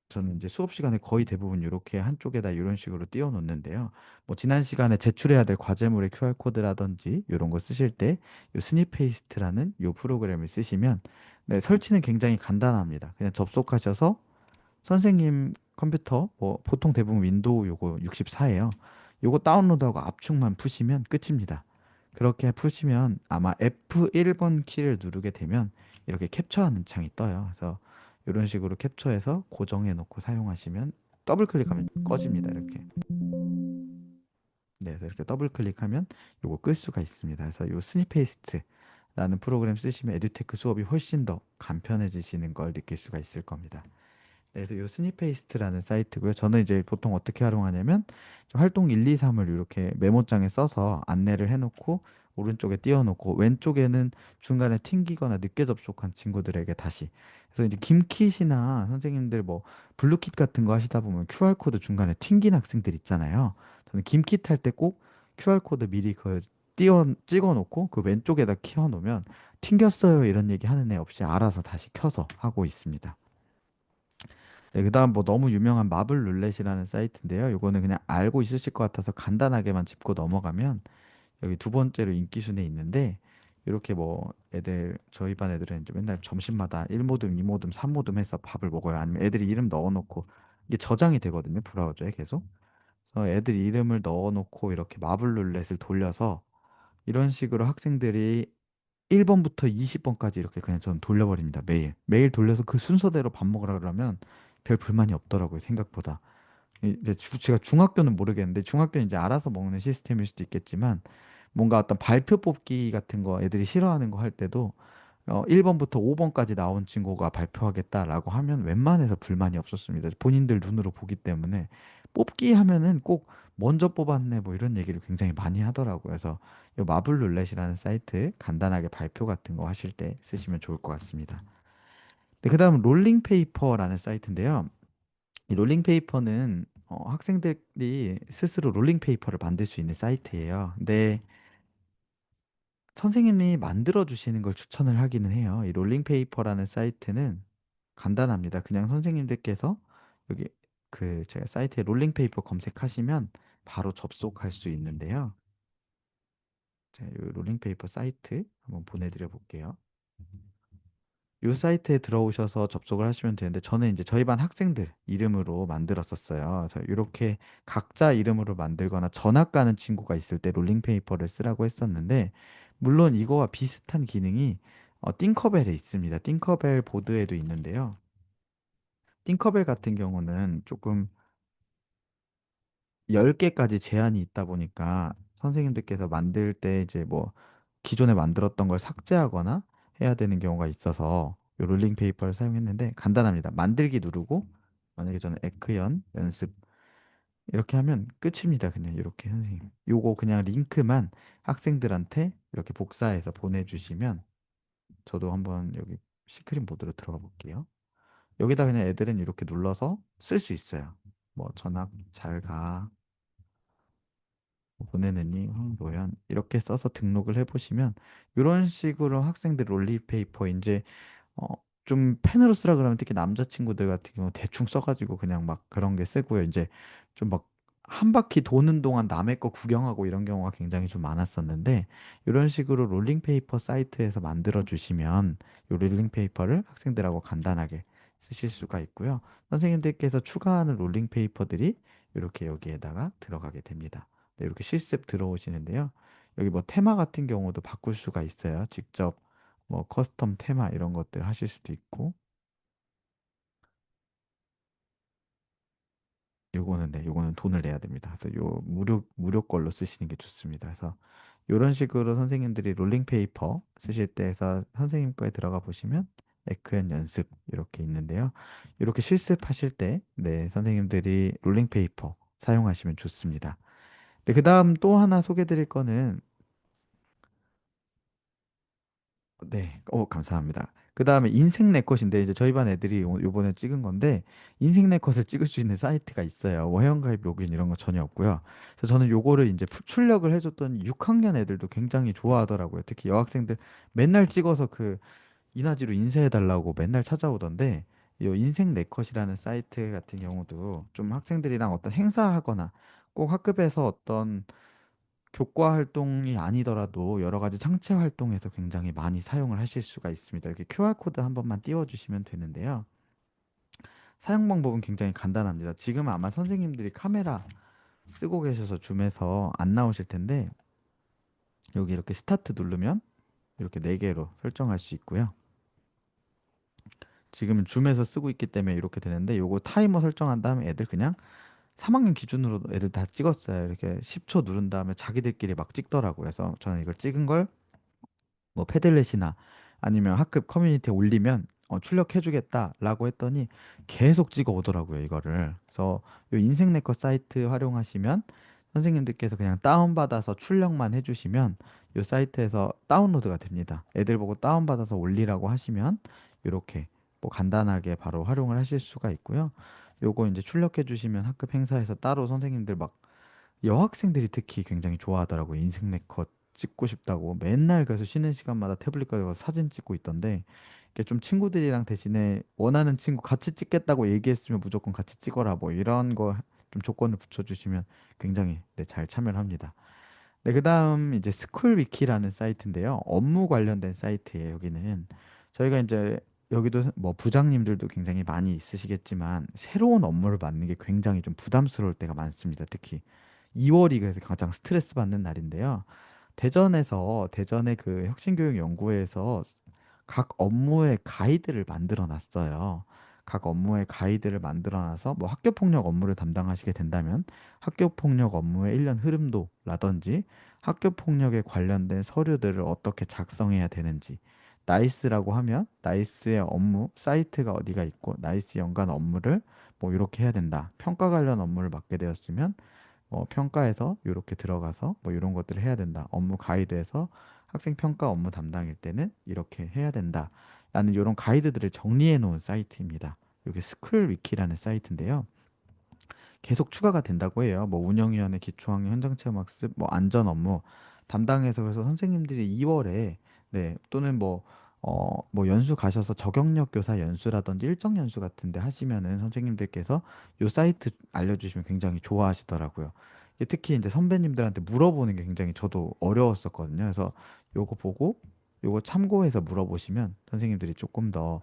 저는 이제 수업 시간에 거의 대부분 이렇게 한쪽에다 이런 식으로 띄워 놓는데요. 뭐 지난 시간에 제출해야 될 과제물의 QR코드라든지 이런 거 쓰실 때 이 스니페이스트라는 이 프로그램을 쓰시면 네, 설치는 굉장히 간단합니다. 그냥 접속하셔서 선생님 컴퓨터 뭐 보통 대부분 윈도우 요거 64예요. 요거 다운로드하고 압축만 푸시면 끝입니다. 그렇게 푸시면 아마 F1번 키를 누르게 되면 이렇게 캡처하는 창이 떠요. 그래서 이런 식으로 캡처해서 고정해 놓고 사용하시면 더블 클릭하면 꺼집니다. 이렇게. 네, 그래서 이렇게 더블 클릭하면 요거 끌 수가 있습니다. 그래서 요 스니페이스트라는 프로그램 쓰시면 에듀테크 수업이 훨씬 더 간편해지시는 걸 느낄 수가 있을 겁니다. 네, 그래서 요 스니페이스트라는 사이트고요. 저는 이제 보통 어떻게 활용하냐면 활동 1, 2, 3을 이렇게 메모장에 써서 안내를 해놓고 오른쪽에 띄워놓고 왼쪽에는 중간에 튕기거나 늦게 접속한 친구들에게 다시. 그래서 이제 김킷이나 선생님들 뭐 블루킷 같은 거 하시다 보면 QR코드 중간에 튕긴 학생들 있잖아요. 저는 김킷 할 때 꼭 QR코드 미리 그 찍어놓고 그 왼쪽에다 키워놓으면 튕겼어요 이런 얘기 하는 애 없이 알아서 다시 켜서 하고 있습니다. 네, 그다음 뭐 너무 유명한 마블 룰렛이라는 사이트인데요. 요거는 그냥 알고 있으실 것 같아서 간단하게만 짚고 넘어가면 여기 두 번째로 인기 순위에 있는데 이렇게 뭐 애들 저희 반 애들은 이제 맨날 점심마다 1모듬, 2모듬, 3모듬 해서 밥을 먹어요. 아니면 애들이 이름 넣어놓고 이게 저장이 되거든요. 브라우저에 계속. 그래서 애들 이름을 넣어놓고 이렇게 마블 룰렛을 돌려서 이런 식으로 학생들이 1번부터 20번까지 이렇게 그냥 저는 돌려버립니다. 매일. 매일 돌려서 그 순서대로 밥 먹으라 그러면 별 불만이 없더라고요. 생각보다. 이제 제가 중학교는 모르겠는데 중학교는 이제 알아서 먹는 시스템일 수도 있겠지만 뭔가 어떤 발표 뽑기 같은 거 애들이 싫어하는 거 할 때도 1번부터 5번까지 나온 친구가 발표하겠다라고 하면 웬만해서 불만이 없었습니다. 본인들 눈으로 보기 때문에 뽑기 하면은 꼭 먼저 뽑았네 뭐 이런 얘기를 굉장히 많이 하더라고요. 그래서 이 마블 룰렛이라는 사이트 간단하게 발표 같은 거 하실 때 쓰시면 좋을 것 같습니다. 네, 그다음 롤링 페이퍼라는 사이트인데요. 이 롤링 페이퍼는 학생들이 스스로 롤링 페이퍼를 만들 수 있는 사이트예요. 근데 선생님이 만들어 주시는 걸 추천을 하기는 해요. 이 롤링 페이퍼라는 사이트는 간단합니다. 그냥 선생님들께서 여기 그 제가 사이트에 롤링 페이퍼 검색하시면 바로 접속할 수 있는데요. 자, 이 롤링 페이퍼 사이트 한번 보내드려 볼게요. 이 사이트에 들어오셔서 접속을 하시면 되는데 저는 이제 저희 반 학생들 이름으로 만들었었어요. 그래서 이렇게 각자 이름으로 만들거나 전학 가는 친구가 있을 때 롤링 페이퍼를 쓰라고 했었는데 물론 이거와 비슷한 기능이 띵커벨에 있습니다. 띵커벨 보드에도 있는데요. 띵커벨 같은 경우는 조금 10개까지 제한이 있다 보니까 선생님들께서 만들 때 이제 뭐 기존에 만들었던 걸 삭제하거나 해야 되는 경우가 있어서 요 롤링 페이퍼를 사용했는데 간단합니다. 만들기 누르고 만약에 저는 에크연 연습 이렇게 하면 끝입니다. 그냥 이렇게 선생님. 요거 그냥 링크만 학생들한테 이렇게 복사해서 보내주시면 저도 한번 여기 시크릿 모드로 들어가 볼게요. 여기다 그냥 애들은 이렇게 눌러서 쓸 수 있어요. 뭐 전학 잘 가. 보내느니 황도연 이렇게 써서 등록을 해보시면 이런 식으로 학생들 롤리페이퍼 이제 어, 좀 펜으로 쓰라 그러면 특히 남자친구들 같은 경우 대충 써가지고 그냥 막 그런 게 쓰고요. 이제 좀 막 한 바퀴 도는 동안 남의 거 구경하고 이런 경우가 굉장히 좀 많았었는데 이런 식으로 롤링페이퍼 사이트에서 만들어 주시면 이 롤링페이퍼를 학생들하고 간단하게 쓰실 수가 있고요. 선생님들께서 추가하는 롤링페이퍼들이 이렇게 여기에다가 들어가게 됩니다. 네, 이렇게 실습 들어오시는데요. 여기 뭐 테마 같은 경우도 바꿀 수가 있어요. 직접 뭐 커스텀 테마 이런 것들 하실 수도 있고 요거는 네, 요거는 돈을 내야 됩니다. 그래서 요 무료 걸로 쓰시는 게 좋습니다. 그래서 요런 식으로 선생님들이 롤링 페이퍼 쓰실 때에서 선생님 거에 들어가 보시면 에크연 연습 이렇게 있는데요. 이렇게 실습하실 때 네, 선생님들이 롤링 페이퍼 사용하시면 좋습니다. 네, 그다음 또 하나 소개해 드릴 거는 네. 감사합니다. 그다음에 인생 네컷인데 이제 저희 반 애들이 요번에 찍은 건데 인생 네컷을 찍을 수 있는 사이트가 있어요. 뭐 회원가입 로그인 이런 거 전혀 없고요. 그래서 저는 요거를 이제 출력을 해줬더니 6학년 애들도 굉장히 좋아하더라고요. 특히 여학생들 맨날 찍어서 그 이나지로 인쇄해달라고 맨날 찾아오던데 요 인생 네컷이라는 사이트 같은 경우도 좀 학생들이랑 어떤 행사하거나 꼭 학급에서 어떤 교과 활동이 아니더라도 여러 가지 창체 활동에서 굉장히 많이 사용을 하실 수가 있습니다. 이렇게 QR코드 한 번만 띄워주시면 되는데요. 사용 방법은 굉장히 간단합니다. 지금 아마 선생님들이 카메라 쓰고 계셔서 줌에서 안 나오실 텐데 여기 이렇게 스타트 누르면 이렇게 4개로 설정할 수 있고요. 지금은 줌에서 쓰고 있기 때문에 이렇게 되는데 요거 타이머 설정한 다음에 애들 그냥 3학년 기준으로 애들 다 찍었어요. 이렇게 10초 누른 다음에 자기들끼리 막 찍더라고요. 그래서 저는 이걸 찍은 걸 뭐 패들렛이나 아니면 학급 커뮤니티에 올리면 출력해주겠다라고 했더니 계속 찍어 오더라고요, 이거를. 그래서 요 인생 네컷 사이트 활용하시면 선생님들께서 그냥 다운받아서 출력만 해주시면 요 사이트에서 다운로드가 됩니다. 애들 보고 다운받아서 올리라고 하시면 이렇게 뭐 간단하게 바로 활용을 하실 수가 있고요. 요거 이제 출력해 주시면 학급 행사에서 따로 선생님들 막 여학생들이 특히 굉장히 좋아하더라고요. 인생 네컷 찍고 싶다고 맨날 그래서 쉬는 시간마다 태블릿 가지고 사진 찍고 있던데 이게 좀 친구들이랑 대신에 원하는 친구 같이 찍겠다고 얘기했으면 무조건 같이 찍어라 뭐 이런 거 좀 조건을 붙여주시면 굉장히 네, 잘 참여를 합니다. 네, 그다음 이제 스쿨위키라는 사이트인데요. 업무 관련된 사이트예요, 여기는. 저희가 이제 여기도 뭐 부장님들도 굉장히 많이 있으시겠지만 새로운 업무를 맡는 게 굉장히 좀 부담스러울 때가 많습니다. 특히 2월이 그래서 가장 스트레스 받는 날인데요. 대전의 그 혁신교육연구회에서 각 업무의 가이드를 만들어 놨어요. 각 업무의 가이드를 만들어 놔서 뭐 학교 폭력 업무를 담당하시게 된다면 학교 폭력 업무의 일련 흐름도라든지 학교 폭력에 관련된 서류들을 어떻게 작성해야 되는지 나이스라고 하면 나이스의 업무 사이트가 어디가 있고 나이스 연간 업무를 뭐 이렇게 해야 된다. 평가 관련 업무를 맡게 되었으면 평가에서 이렇게 들어가서 뭐 이런 것들을 해야 된다. 업무 가이드에서 학생 평가 업무 담당일 때는 이렇게 해야 된다. 라는 이런 가이드들을 정리해 놓은 사이트입니다. 이게 스쿨 위키라는 사이트인데요. 계속 추가가 된다고 해요. 뭐 운영위원회, 기초학년, 현장체험학습, 뭐 안전 업무 담당해서 그래서 선생님들이 2월에 네 또는 뭐 연수 가셔서 저경력 교사 연수라든지 일정 연수 같은데 하시면은 선생님들께서 요 사이트 알려주시면 굉장히 좋아하시더라고요. 이게 특히 이제 선배님들한테 물어보는 게 굉장히 저도 어려웠었거든요. 그래서 요거 보고 요거 참고해서 물어보시면 선생님들이 조금 더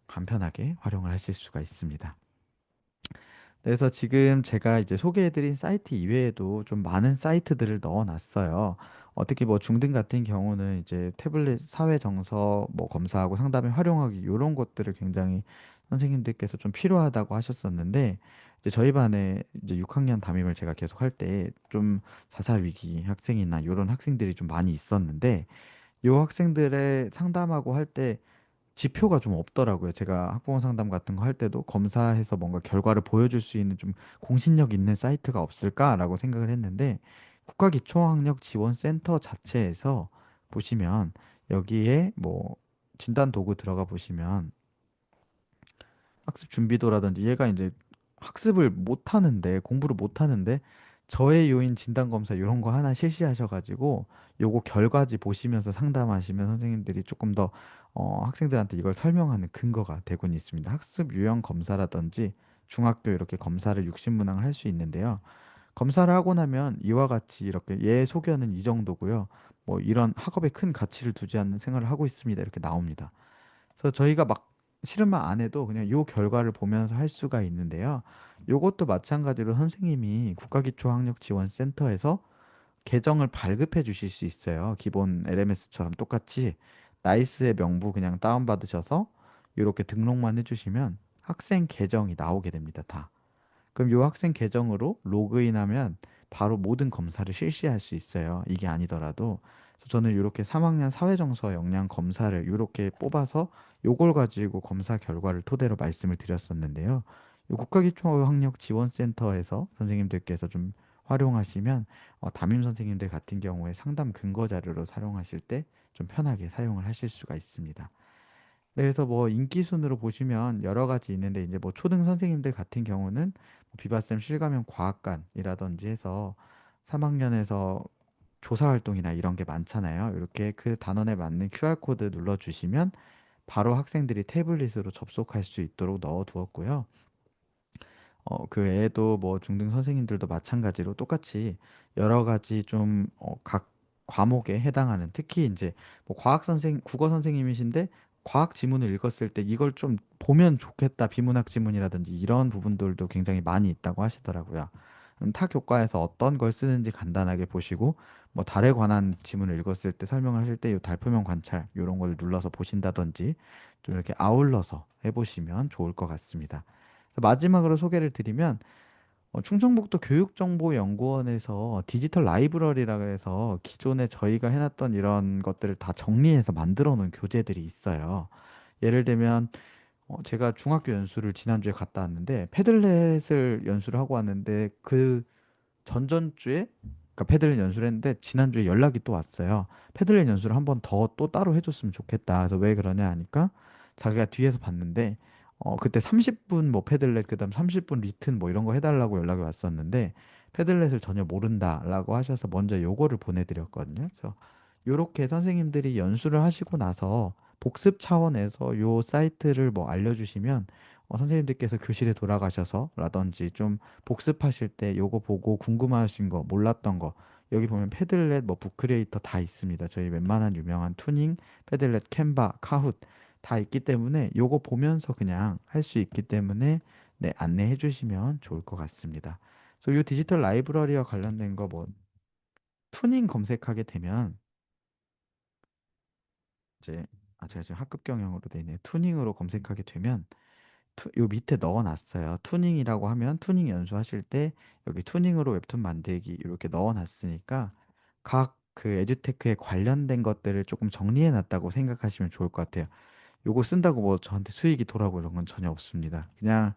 간편하게 활용을 하실 수가 있습니다. 그래서 지금 제가 이제 소개해드린 사이트 이외에도 좀 많은 사이트들을 넣어놨어요. 특히 뭐 중등 같은 경우는 이제 태블릿 사회 정서 뭐 검사하고 상담에 활용하기 이런 것들을 굉장히 선생님들께서 좀 필요하다고 하셨었는데 이제 저희 반에 이제 6학년 담임을 제가 계속 할 때 좀 자살 위기 학생이나 이런 학생들이 좀 많이 있었는데 이 학생들의 상담하고 할때 지표가 좀 없더라고요. 제가 학부모 상담 같은 거 할 때도 검사해서 뭔가 결과를 보여줄 수 있는 좀 공신력 있는 사이트가 없을까라고 생각을 했는데 국가기초학력지원센터 자체에서 보시면 여기에 뭐 진단 도구 들어가 보시면 학습 준비도라든지 얘가 이제 학습을 못 하는데 공부를 못 하는데 저해 요인 진단 검사 이런 거 하나 실시하셔가지고 요거 결과지 보시면서 상담하시면 선생님들이 조금 더 학생들한테 이걸 설명하는 근거가 되곤 있습니다. 학습 유형 검사라든지 중학교 이렇게 검사를 육신문항을 할 수 있는데요. 검사를 하고 나면 이와 같이 이렇게 얘 소견은 이 정도고요. 뭐 이런 학업에 큰 가치를 두지 않는 생활을 하고 있습니다. 이렇게 나옵니다. 그래서 저희가 막 실험만 안 해도 그냥 요 결과를 보면서 할 수가 있는데요. 요것도 마찬가지로 선생님이 국가기초학력지원센터에서 계정을 발급해 주실 수 있어요. 기본 LMS처럼 똑같이 나이스의 명부 그냥 다운받으셔서 이렇게 등록만 해주시면 학생 계정이 나오게 됩니다. 다. 그럼 요 학생 계정으로 로그인하면 바로 모든 검사를 실시할 수 있어요. 이게 아니더라도. 그래서 저는 이렇게 3학년 사회정서 역량 검사를 이렇게 뽑아서 요걸 가지고 검사 결과를 토대로 말씀을 드렸었는데요. 요 국가기초학력지원센터에서 선생님들께서 좀 활용하시면 담임 선생님들 같은 경우에 상담 근거 자료로 사용하실 때 좀 편하게 사용을 하실 수가 있습니다. 네, 그래서 뭐 인기 순으로 보시면 여러 가지 있는데 이제 뭐 초등 선생님들 같은 경우는 뭐 비바쌤 실감형 과학관이라든지 해서 3학년에서 조사 활동이나 이런 게 많잖아요. 이렇게 그 단원에 맞는 QR코드 눌러주시면 바로 학생들이 태블릿으로 접속할 수 있도록 넣어 두었고요. 그 외에도 뭐 중등 선생님들도 마찬가지로 똑같이 여러 가지 좀 각 과목에 해당하는 특히 이제 뭐 국어 선생님이신데 과학 지문을 읽었을 때 이걸 좀 보면 좋겠다 비문학 지문이라든지 이런 부분들도 굉장히 많이 있다고 하시더라고요. 타 교과에서 어떤 걸 쓰는지 간단하게 보시고 뭐 달에 관한 지문을 읽었을 때 설명을 하실 때 이 달표면 관찰 이런 걸 눌러서 보신다든지 좀 이렇게 아울러서 해보시면 좋을 것 같습니다. 마지막으로 소개를 드리면 충청북도 교육정보연구원에서 디지털 라이브러리라고 해서 기존에 저희가 해놨던 이런 것들을 다 정리해서 만들어 놓은 교재들이 있어요. 예를 들면 제가 중학교 연수를 지난주에 갔다 왔는데 패들렛을 연수를 하고 왔는데 그 전전주에 그러니까 패들렛 연수를 했는데 지난주에 연락이 또 왔어요. 패들렛 연수를 한 번 더 또 따로 해줬으면 좋겠다. 그래서 왜 그러냐 하니까 자기가 뒤에서 봤는데 그때 30분 뭐 패들렛 그다음 30분 리튼 뭐 이런 거 해달라고 연락이 왔었는데 패들렛을 전혀 모른다라고 하셔서 먼저 요거를 보내드렸거든요. 그래서 요렇게 선생님들이 연수를 하시고 나서 복습 차원에서 요 사이트를 뭐 알려주시면 선생님들께서 교실에 돌아가셔서라든지 좀 복습하실 때 요거 보고 궁금하신 거, 몰랐던 거 여기 보면 패들렛, 뭐 북크리에이터 다 있습니다. 저희 웬만한 유명한 투닝, 패들렛, 캔바, 카훗 다 있기 때문에 요거 보면서 그냥 할 수 있기 때문에 네, 안내해 주시면 좋을 것 같습니다. 그래서 요 디지털 라이브러리와 관련된 거 뭐 투닝 검색하게 되면 이제 제가 지금 학급 경영으로 돼 있네. 투닝으로 검색하게 되면 요 밑에 넣어놨어요. 투닝이라고 하면 투닝 연수하실 때 여기 투닝으로 웹툰 만들기 이렇게 넣어놨으니까 각 그 에듀테크에 관련된 것들을 조금 정리해놨다고 생각하시면 좋을 것 같아요. 요거 쓴다고 뭐 저한테 수익이 돌아오고 이런 건 전혀 없습니다. 그냥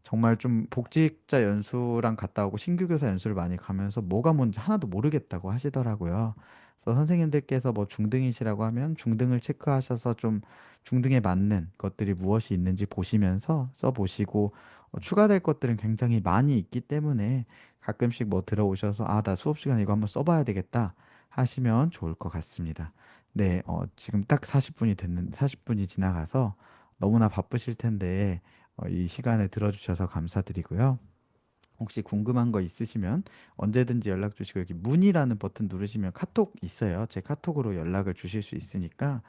정말 좀 복직자 연수랑 갔다 오고 신규 교사 연수를 많이 가면서 뭐가 뭔지 하나도 모르겠다고 하시더라고요. 그래서 선생님들께서 뭐 중등이시라고 하면 중등을 체크하셔서 좀 중등에 맞는 것들이 무엇이 있는지 보시면서 써보시고 추가될 것들은 굉장히 많이 있기 때문에 가끔씩 뭐 들어오셔서 아, 나 수업 시간에 이거 한번 써봐야 되겠다 하시면 좋을 것 같습니다. 네, 지금 딱 40분이 지나가서 너무나 바쁘실 텐데 이 시간에 들어주셔서 감사드리고요. 혹시 궁금한 거 있으시면 언제든지 연락 주시고 여기 문의라는 버튼 누르시면 카톡 있어요. 제 카톡으로 연락을 주실 수 있으니까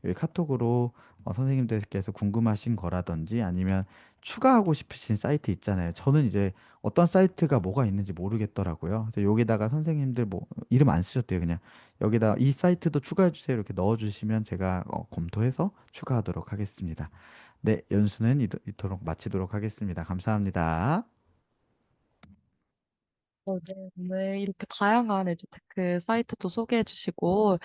여기 카톡으로 선생님들께서 궁금하신 거라든지 아니면 추가하고 싶으신 사이트 있잖아요. 저는 이제 어떤 사이트가 뭐가 있는지 모르겠더라고요. 그래서 여기다가 선생님들 뭐 이름 안 쓰셨대요. 그냥 여기다 이 사이트도 추가해 주세요. 이렇게 넣어 주시면 제가 검토해서 추가하도록 하겠습니다. 네, 연수는 이토록 마치도록 하겠습니다. 감사합니다. 네, 오늘 이렇게 다양한 에듀테크 사이트도 소개해 주시고,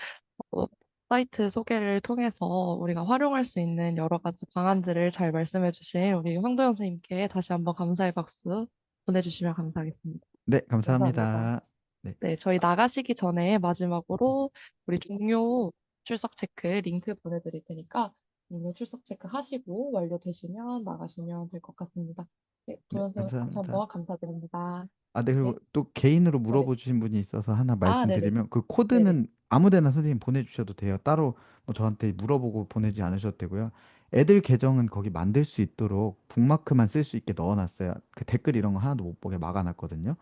어, 사이트 소개를 통해서 우리가 활용할 수 있는 여러 가지 방안들을 잘 말씀해 주신 우리 황도영 선생님께 다시 한번 감사의 박수 보내주시면 감사하겠습니다. 네, 감사합니다. 감사합니다. 네, 네, 저희 나가시기 전에 마지막으로 우리 동료 출석 체크 링크 보내드릴 테니까 동료 출석 체크 하시고 완료되시면 나가시면 될 것 같습니다. 네, 네, 도현 선생님 다시 감사합니다. 한번 감사드립니다. 네, 네, 그리고 또 개인으로 네네. 물어보 주신 분이 있어서 하나 네네. 말씀드리면 그 네네. 코드는 아무 데나 선생님 보내주셔도 돼요. 따로 뭐 저한테 물어보고 보내지 않으셔도 되고요. 애들 계정은 거기 만들 수 있도록 북마크만 쓸 수 있게 넣어놨어요. 그 댓글 이런 거 하나도 못 보게 막아놨거든요.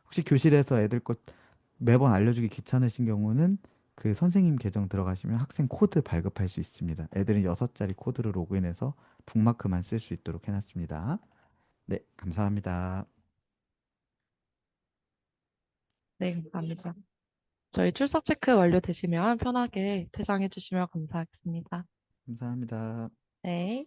혹시 교실에서 애들 것 매번 알려주기 귀찮으신 경우는 그 선생님 계정 들어가시면 학생 코드 발급할 수 있습니다. 애들은 6자리 코드로 로그인해서 북마크만 쓸 수 있도록 해놨습니다. 네, 감사합니다. 네, 감사합니다. 저희 출석 체크 완료되시면 편하게 퇴장해 주시면 감사하겠습니다. 감사합니다. 네.